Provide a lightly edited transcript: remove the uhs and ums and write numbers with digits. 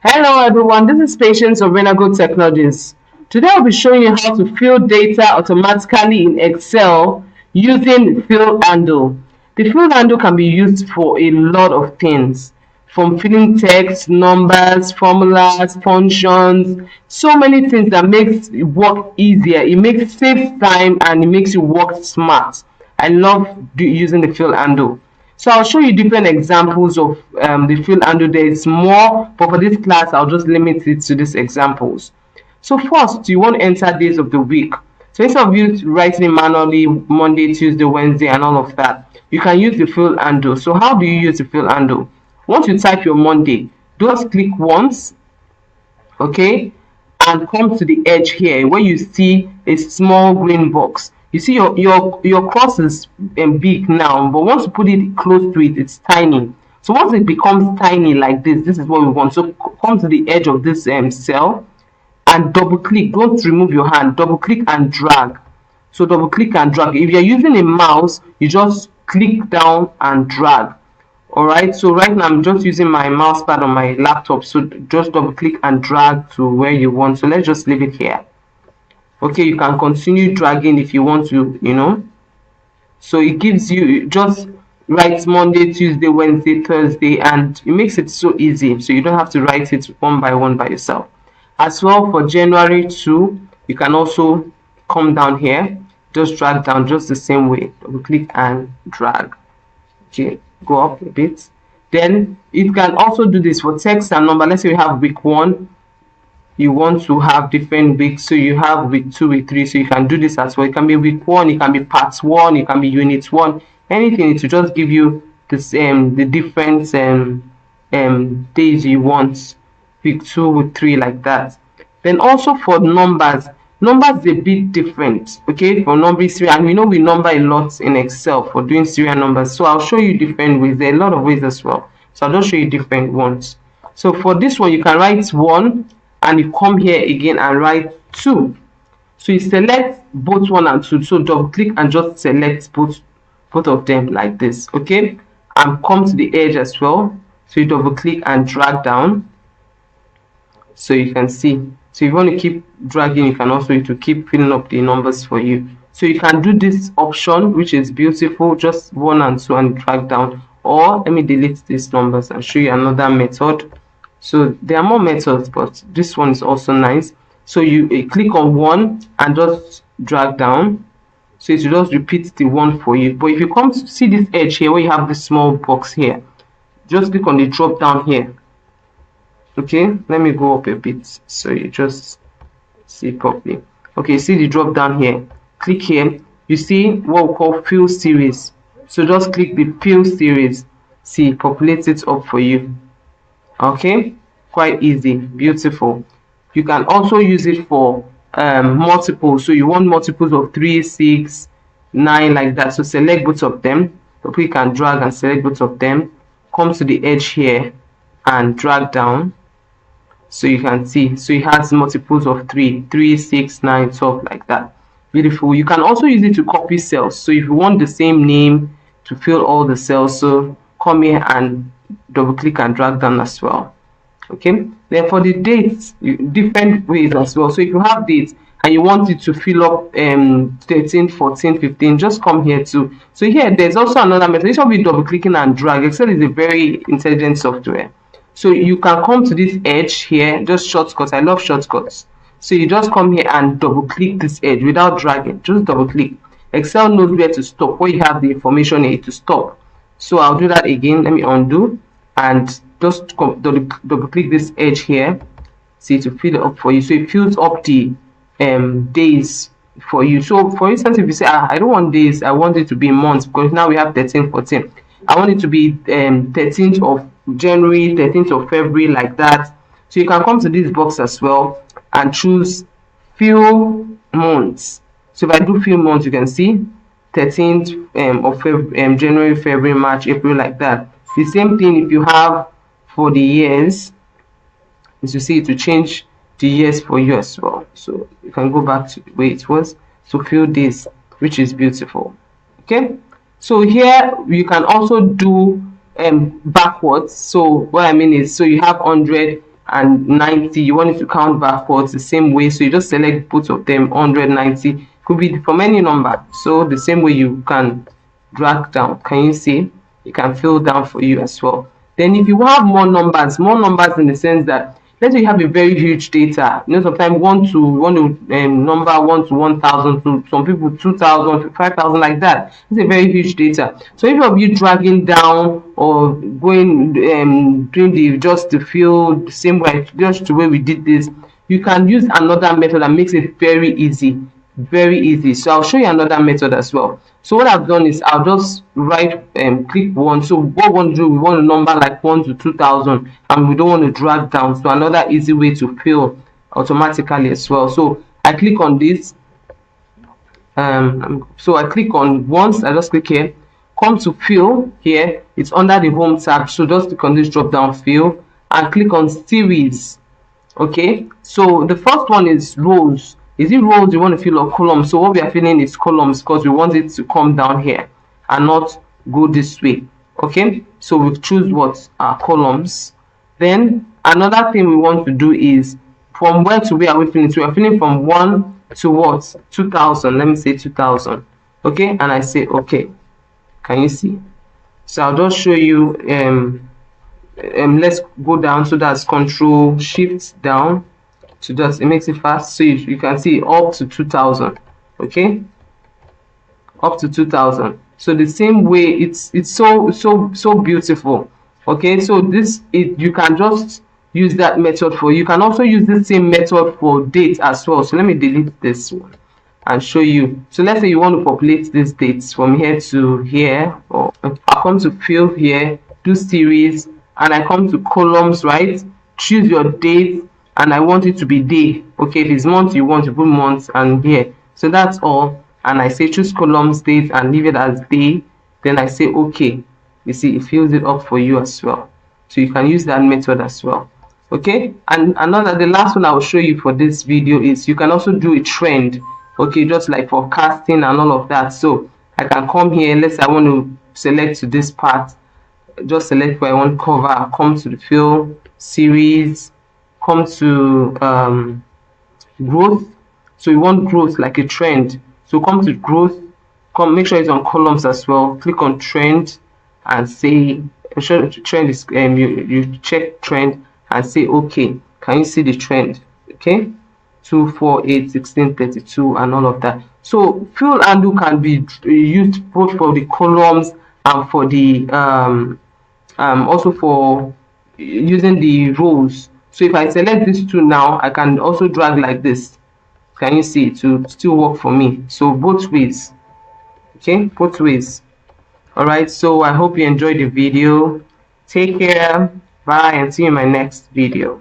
Hello everyone, this is Patience of Renago Technologies. Today I'll be showing you how to fill data automatically in Excel using fill handle. The fill handle can be used for a lot of things, from filling text, numbers, formulas, functions, so many things that makes work easier. It makes saves time and it makes you work smart. I love using the fill handle. So I'll show you different examples of the field handle. There is more, but for this class, I'll just limit it to these examples. So first, you want to enter days of the week. So instead of you writing it manually, Monday, Tuesday, Wednesday, and all of that, you can use the field handle. So how do you use the field handle? Once you type your Monday, just click once, okay, and come to the edge here where you see a small green box. You see your cross is big now, but once you put it close to it, it's tiny. So once it becomes tiny like this is what we want. So come to the edge of this cell and double click. Don't remove your hand, double click and drag. So double click and drag. If you're using a mouse, you just click down and drag. All right, so right now I'm just using my mouse pad on my laptop, so just double click and drag to where you want. So let's just leave it here. Okay, you can continue dragging if you want to, so it gives you just write Monday, Tuesday, Wednesday, Thursday, and it makes it so easy, so you don't have to write it one by one by yourself. As well, for January 2, you can also come down here, just drag down just the same way, double click and drag. Okay, go up a bit. Then it can also do this for text and number. Let's say we have week 1, you want to have different weeks, so you have week 2, week 3, so you can do this as well. It can be week 1, it can be part 1, it can be unit 1, anything to just give you this the different days you want, week 2, week 3, like that. Then also for numbers is a bit different, okay, for number serial, and we know we number a lot in Excel for doing serial numbers, so I'll show you different ways. There are a lot of ways as well, so I'll just show you different ones. So for this one, you can write 1 and you come here again and write 2. So you select both 1 and 2, so double click and just select both of them like this, okay, and come to the edge as well, so you double click and drag down, so you can see. So if you want to keep dragging, you can also to keep filling up the numbers for you. So you can do this option, which is beautiful, just 1 and 2 and drag down. Or let me delete these numbers and show you another method. So there are more methods, but this one is also nice. So you click on 1 and just drag down. So it will just repeat the 1 for you. But if you come to see this edge here where you have this small box here, just click on the drop down here. Okay, let me go up a bit so you just see properly. Okay, see the drop down here, click here, you see what we call fill series, so just click the fill series, see, populate it up for you. Okay, quite easy, beautiful. You can also use it for multiples, so you want multiples of 3, 6, 9, like that. So select both of them, click and drag and select both of them, come to the edge here and drag down, so you can see. So it has multiples of 3, 3, 6, 9, 12, like that. Beautiful. You can also use it to copy cells, so if you want the same name to fill all the cells, so come here and double click and drag down as well. Okay, then for the dates, different ways as well. So if you have dates and you want it to fill up 13, 14, 15, just come here too. So here there's also another method. This will be double clicking and drag. Excel is a very intelligent software. So you can come to this edge here, just shortcuts. I love shortcuts. So you just come here and double click this edge without dragging, just double click. Excel knows where to stop, where you have the information here to stop. So I'll do that again. Let me undo and just double click this edge here, see, to fill it up for you. So it fills up the days for you. So for instance, if you say I don't want days, I want it to be months, because now we have 13, 14, I want it to be 13th of January, 13th of February, like that. So you can come to this box as well and choose fill months. So if I do fill months, you can see 13th of January, February, March, April, like that. The same thing if you have for the years, as you see, to change the years for you as well. So you can go back to where it was to fill this, which is beautiful. Okay, so here you can also do backwards. So what I mean is, so you have 100, and 90, you want it to count backwards the same way, so you just select both of them. 100, 90 could be from any number, so the same way you can drag down. Can you see? It can fill down for you as well. Then if you have more numbers in the sense that, let's say you have a very huge data, sometimes want to number 1 to 1000, to some people 2000 to 5000, like that. It's a very huge data. So if of you dragging down or going doing the fill the same way, just the way we did this, you can use another method that makes it very easy. So I'll show you another method as well. So what I've done is I'll just click one. So what we want to do, we want a number like 1 to 2000, and we don't want to drag down. So another easy way to fill automatically as well. So I click on this. So I click on once, I just click here, come to fill here, it's under the home tab. So just click on this drop down fill and click on series. Okay, so the first one is rows. Is it rows you want to fill or columns? So what we are filling is columns, because we want it to come down here and not go this way. Okay, so we choose what are columns. Then another thing we want to do is, from where to where are we filling? So we are filling from 1 to what? 2000. Let me say 2000. Okay, and I say okay. Can you see? So I'll just show you. Let's go down. So that's Control Shift down. So just it makes it fast. So you can see up to 2000. Okay, up to 2000. So the same way, it's so beautiful. Okay, so you can just use that method for. You can also use the same method for dates as well. So let me delete this one and show you. So let's say you want to populate these dates from here to here, or I come to fill here, do series, and I come to columns, right? Choose your date, and I want it to be day. Okay, if it's month, you want to put months and year. So that's all. And I say choose columns, date, and leave it as day. Then I say okay. You see, it fills it up for you as well. So you can use that method as well. Okay, and the last one I will show you for this video is you can also do a trend. Okay, just like forecasting and all of that. So I can come here. Let's say I want to select to this part. Just select where I want cover, come to the fill, series, come to growth. So you want growth like a trend, so come to growth, make sure it's on columns as well, click on trend and say trend is you check trend and say okay. Can you see the trend? Okay, 2, 4, 8, 16, 32 and all of that. So fill handle can be used both for the columns and for the also for using the rows. So if I select these two now, I can also drag like this. Can you see it to still work for me? So both ways. Okay, both ways. All right, so I hope you enjoyed the video. Take care, bye, and see you in my next video.